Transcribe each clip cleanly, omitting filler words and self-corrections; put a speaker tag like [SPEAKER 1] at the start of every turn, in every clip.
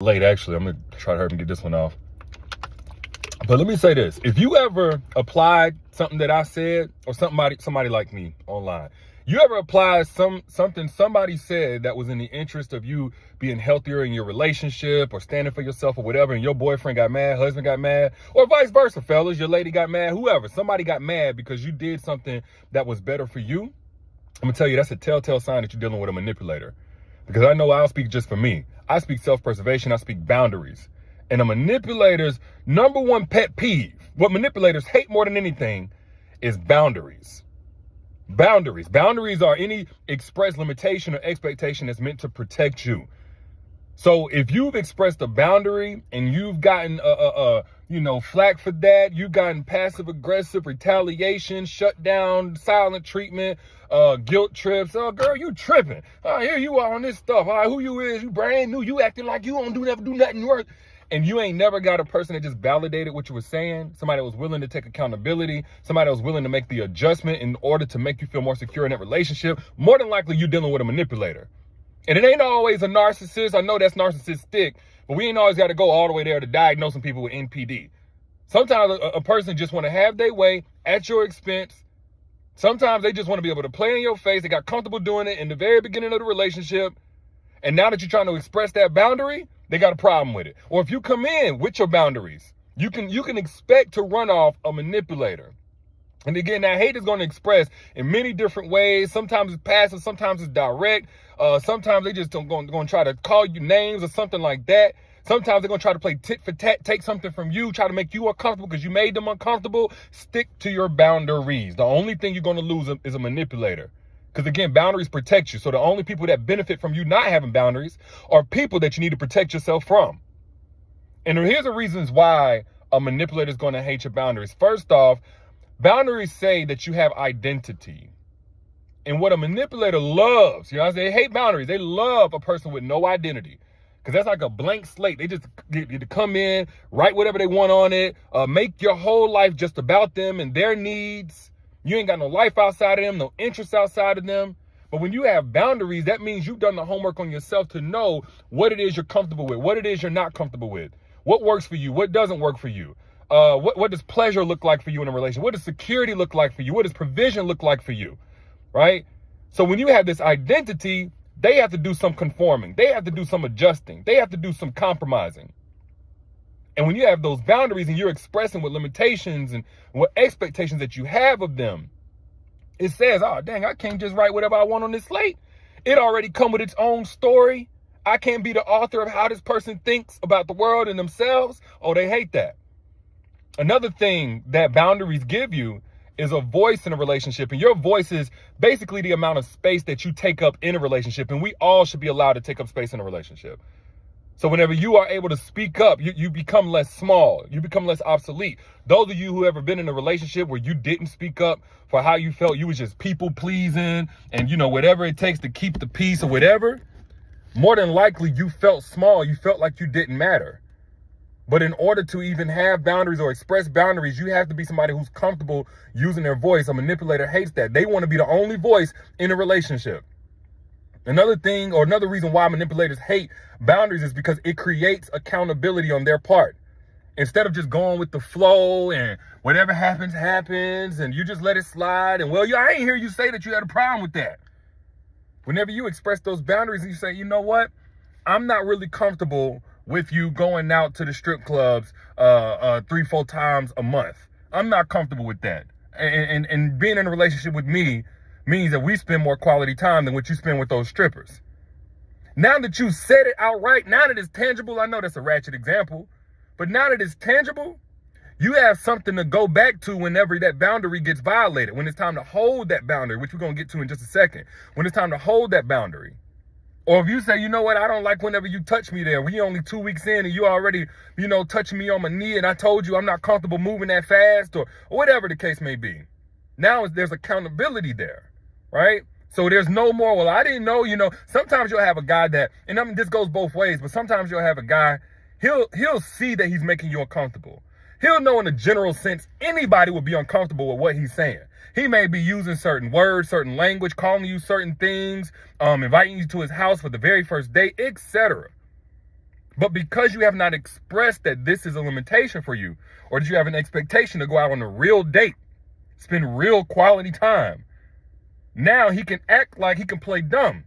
[SPEAKER 1] Late, actually. I'm going to try to hurry and get this one off. But let me say this. If you ever applied something that I said, or somebody like me online, you ever applied something somebody said that was in the interest of you being healthier in your relationship or standing for yourself or whatever, and your boyfriend got mad, husband got mad, or vice versa, fellas, your lady got mad, whoever, somebody got mad because you did something that was better for you, I'm going to tell you that's a telltale sign that you're dealing with a manipulator. Because I know I'll speak just for me. I speak self-preservation. I speak boundaries. And a manipulator's number one pet peeve, what manipulators hate more than anything, is boundaries. Boundaries. Boundaries are any express limitation or expectation that's meant to protect you. So if you've expressed a boundary and you've gotten flack for that, you've gotten passive aggressive retaliation, shut down, silent treatment, guilt trips. Oh, girl, you tripping. Here you are on this stuff. Who you is? You brand new. You acting like you don't do nothing work. And you ain't never got a person that just validated what you were saying. Somebody that was willing to take accountability. Somebody that was willing to make the adjustment in order to make you feel more secure in that relationship. More than likely, you're dealing with a manipulator. And it ain't always a narcissist. I know that's narcissistic, but we ain't always got to go all the way there to diagnosing people with NPD. Sometimes a person just want to have their way at your expense. Sometimes they just want to be able to play in your face. They got comfortable doing it in the very beginning of the relationship. And now that you're trying to express that boundary, they got a problem with it. Or if you come in with your boundaries, you can expect to run off a manipulator. And again, that hate is going to express in many different ways. Sometimes it's passive, sometimes it's direct. Sometimes they just going to try to call you names or something like that. Sometimes they're going to try to play tit for tat, take something from you, try to make you uncomfortable because you made them uncomfortable. Stick to your boundaries. The only thing you're going to lose is a manipulator. Because again, boundaries protect you. So the only people that benefit from you not having boundaries are people that you need to protect yourself from. And here's the reasons why a manipulator is going to hate your boundaries. First off, boundaries say that you have identity. And what a manipulator loves, they hate boundaries. They love a person with no identity. Because that's like a blank slate. They just get to come in, write whatever they want on it, make your whole life just about them and their needs. You ain't got no life outside of them, no interests outside of them. But when you have boundaries, that means you've done the homework on yourself to know what it is you're comfortable with, what it is you're not comfortable with, what works for you, what doesn't work for you. What does pleasure look like for you in a relationship? What does security look like for you? What does provision look like for you? Right? So when you have this identity, they have to do some conforming. They have to do some adjusting. They have to do some compromising. And when you have those boundaries and you're expressing what limitations and what expectations that you have of them, it says, oh, dang, I can't just write whatever I want on this slate. It already come with its own story. I can't be the author of how this person thinks about the world and themselves. Oh, they hate that. Another thing that boundaries give you is a voice in a relationship. And your voice is basically the amount of space that you take up in a relationship. And we all should be allowed to take up space in a relationship. So whenever you are able to speak up, you become less small. You become less obsolete. Those of you who ever been in a relationship where you didn't speak up for how you felt, you was just people pleasing and, whatever it takes to keep the peace or whatever, more than likely you felt small. You felt like you didn't matter. But in order to even have boundaries or express boundaries, you have to be somebody who's comfortable using their voice. A manipulator hates that. They want to be the only voice in a relationship. Another thing or another reason why manipulators hate boundaries is because it creates accountability on their part. Instead of just going with the flow and whatever happens, happens, and you just let it slide. And I ain't hear you say that you had a problem with that. Whenever you express those boundaries and you say, you know what, I'm not really comfortable with you going out to the strip clubs 3-4 times a month. I'm not comfortable with that. And being in a relationship with me means that we spend more quality time than what you spend with those strippers. Now that you said it outright, now that it's tangible, I know that's a ratchet example, but now that it's tangible, you have something to go back to whenever that boundary gets violated, when it's time to hold that boundary, which we're going to get to in just a second, when it's time to hold that boundary. Or if you say, you know what, I don't like whenever you touch me there. We only 2 weeks in and you already, touching me on my knee and I told you I'm not comfortable moving that fast or whatever the case may be. Now there's accountability there, right? So there's no more, well, I didn't know, sometimes you'll have a guy that, and I mean, this goes both ways, but sometimes you'll have a guy, he'll see that he's making you uncomfortable. He'll know in a general sense, anybody would be uncomfortable with what he's saying. He may be using certain words, certain language, calling you certain things, inviting you to his house for the very first date, etc. But because you have not expressed that this is a limitation for you, or that you have an expectation to go out on a real date, spend real quality time, now he can act like he can play dumb.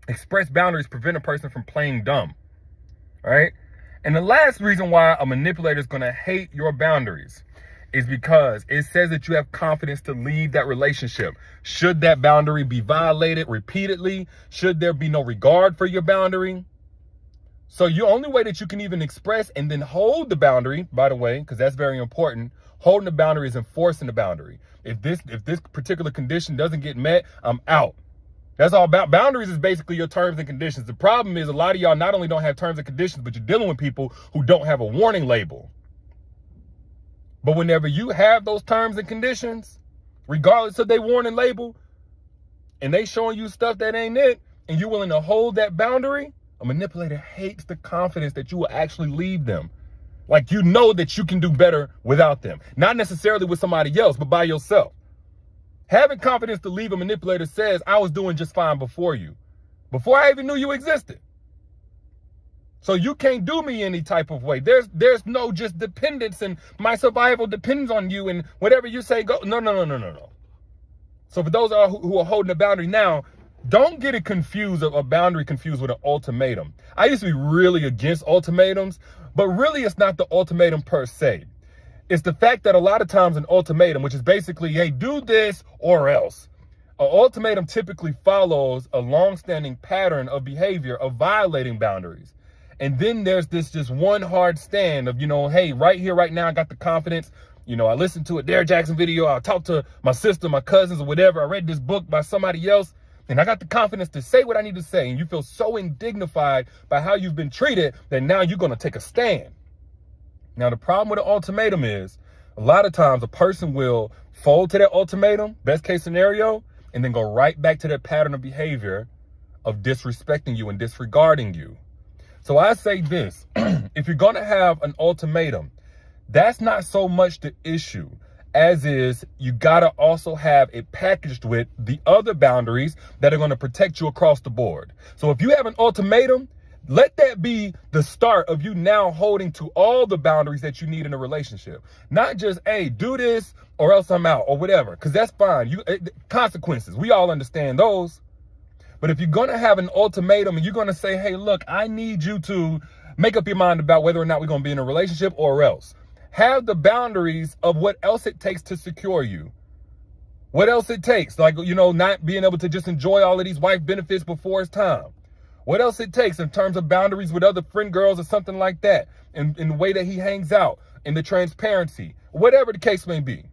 [SPEAKER 1] Express boundaries prevent a person from playing dumb, right? And the last reason why a manipulator is going to hate your boundaries is because it says that you have confidence to leave that relationship. Should that boundary be violated repeatedly? Should there be no regard for your boundary? So the only way that you can even express and then hold the boundary, by the way, because that's very important, holding the boundary is enforcing the boundary. If this particular condition doesn't get met, I'm out. That's all about. Boundaries is basically your terms and conditions. The problem is a lot of y'all not only don't have terms and conditions, but you're dealing with people who don't have a warning label. But whenever you have those terms and conditions, regardless of their warning label, and they showing you stuff that ain't it, and you're willing to hold that boundary, a manipulator hates the confidence that you will actually leave them. Like, you know that you can do better without them. Not necessarily with somebody else, but by yourself. Having confidence to leave a manipulator says, I was doing just fine before you. Before I even knew you existed. So you can't do me any type of way. There's no just dependence, and my survival depends on you, and whatever you say, go. No. So for those who are holding a boundary now, don't get it confused, a boundary confused with an ultimatum. I used to be really against ultimatums, but really it's not the ultimatum per se. It's the fact that a lot of times an ultimatum, which is basically, hey, do this or else. An ultimatum typically follows a long-standing pattern of behavior of violating boundaries. And then there's this just one hard stand of, hey, right here, right now, I got the confidence. I listened to a Derrick Jackson video. I talked to my sister, my cousins, or whatever. I read this book by somebody else. And I got the confidence to say what I need to say. And you feel so indignified by how you've been treated that now you're going to take a stand. Now, the problem with an ultimatum is a lot of times a person will fold to that ultimatum, best case scenario, and then go right back to that pattern of behavior of disrespecting you and disregarding you. So I say this, if you're going to have an ultimatum, that's not so much the issue as is you got to also have it packaged with the other boundaries that are going to protect you across the board. So if you have an ultimatum, let that be the start of you now holding to all the boundaries that you need in a relationship. Not just, hey, do this or else I'm out or whatever, because that's fine. Consequences, we all understand those. But if you're going to have an ultimatum and you're going to say, hey, look, I need you to make up your mind about whether or not we're going to be in a relationship or else. Have the boundaries of what else it takes to secure you. What else it takes, like, not being able to just enjoy all of these wife benefits before it's time. What else it takes in terms of boundaries with other friend girls or something like that, in the way that he hangs out, in the transparency, whatever the case may be.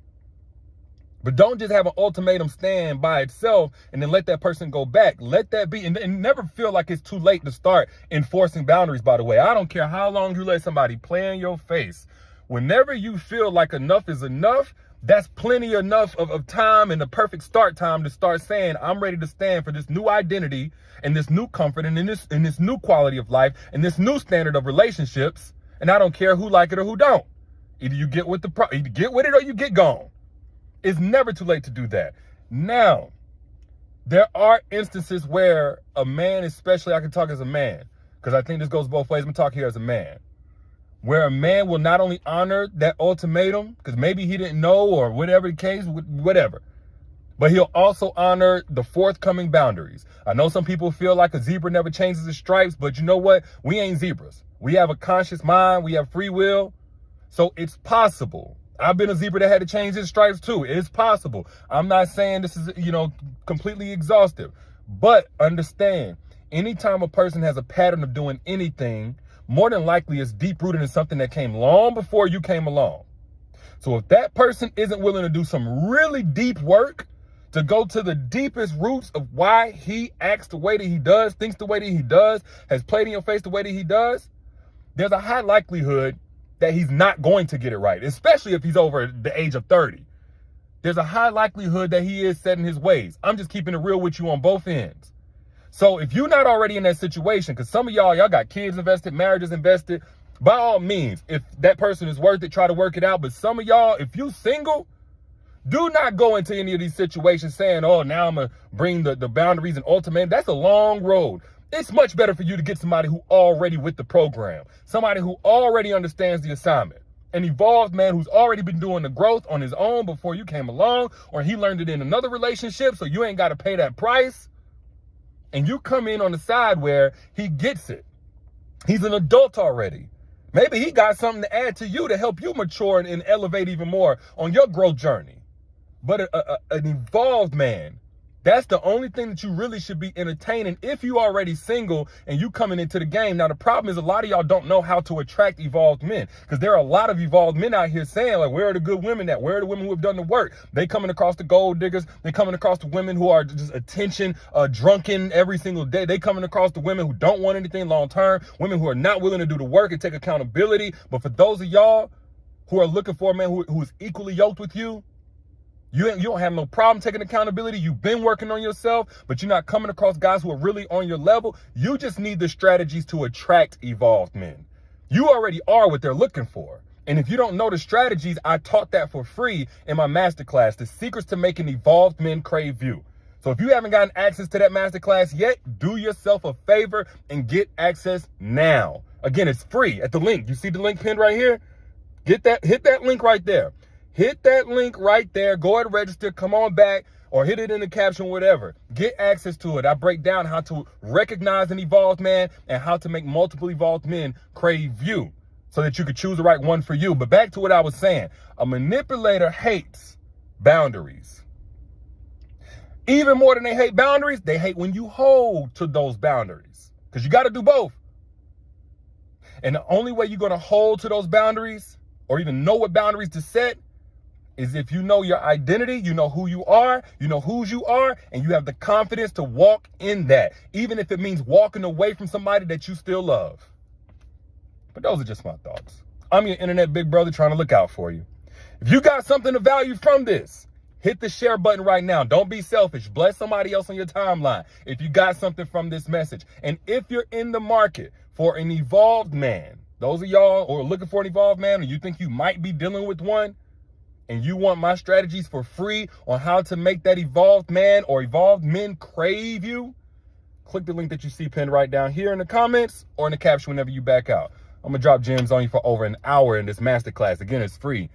[SPEAKER 1] But don't just have an ultimatum stand by itself and then let that person go back. Let that be, and never feel like it's too late to start enforcing boundaries, by the way. I don't care how long you let somebody play in your face. Whenever you feel like enough is enough, that's plenty enough of time and the perfect start time to start saying, I'm ready to stand for this new identity and this new comfort and in this new quality of life and this new standard of relationships. And I don't care who like it or who don't. Either you get with either get with it or you get gone. It's never too late to do that. Now, there are instances where a man, especially, I can talk as a man, because I think this goes both ways. I'm talking here as a man. Where a man will not only honor that ultimatum, because maybe he didn't know or whatever the case, whatever, but he'll also honor the forthcoming boundaries. I know some people feel like a zebra never changes its stripes, but you know what? We ain't zebras. We have a conscious mind. We have free will. So it's possible. I've been a zebra that had to change its stripes too. It's possible. I'm not saying this is, completely exhaustive, but understand, anytime a person has a pattern of doing anything, more than likely it's deep rooted in something that came long before you came along. So if that person isn't willing to do some really deep work to go to the deepest roots of why he acts the way that he does, thinks the way that he does, has played in your face the way that he does, there's a high likelihood that he's not going to get it right, especially if he's over the age of 30. There's a high likelihood that he is set in his ways. I'm just keeping it real with you on both ends. So if you're not already in that situation, because some of y'all got kids invested, marriages invested, by all means, if that person is worth it, try to work it out. But some of y'all, if you single, do not go into any of these situations saying, oh, now I'm going to bring the boundaries and ultimatum. That's a long road. It's much better for you to get somebody who already with the program, somebody who already understands the assignment. An evolved man who's already been doing the growth on his own before you came along, or he learned it in another relationship, so you ain't got to pay that price. And you come in on the side where he gets it. He's an adult already. Maybe he got something to add to you to help you mature and elevate even more on your growth journey. But an evolved man, that's the only thing that you really should be entertaining if you already single and you coming into the game. Now, the problem is a lot of y'all don't know how to attract evolved men, because there are a lot of evolved men out here saying, like, where are the good women at? Where are the women who have done the work? They coming across the gold diggers. They coming across the women who are just attention drunken every single day. They coming across the women who don't want anything long term, women who are not willing to do the work and take accountability. But for those of y'all who are looking for a man who is equally yoked with you, you don't have no problem taking accountability. You've been working on yourself, but you're not coming across guys who are really on your level. You just need the strategies to attract evolved men. You already are what they're looking for. And if you don't know the strategies, I taught that for free in my masterclass, The Secrets to Making Evolved Men Crave You. So if you haven't gotten access to that masterclass yet, do yourself a favor and get access now. Again, it's free at the link. You see the link pinned right here? Hit that link right there. Hit that link right there. Go ahead and register. Come on back, or hit it in the caption, whatever. Get access to it. I break down how to recognize an evolved man and how to make multiple evolved men crave you so that you could choose the right one for you. But back to what I was saying. A manipulator hates boundaries. Even more than they hate boundaries, they hate when you hold to those boundaries, because you got to do both. And the only way you're going to hold to those boundaries, or even know what boundaries to set, is if you know your identity, you know who you are, you know whose you are, and you have the confidence to walk in that, even if it means walking away from somebody that you still love. But those are just my thoughts. I'm your internet big brother trying to look out for you. If you got something of value from this, hit the share button right now. Don't be selfish. Bless somebody else on your timeline if you got something from this message. And if you're in the market for an evolved man, those of y'all who are looking for an evolved man, or you think you might be dealing with one, and you want my strategies for free on how to make that evolved man or evolved men crave you, click the link that you see pinned right down here in the comments or in the caption whenever you back out. I'm going to drop gems on you for over an hour in this masterclass. Again, it's free.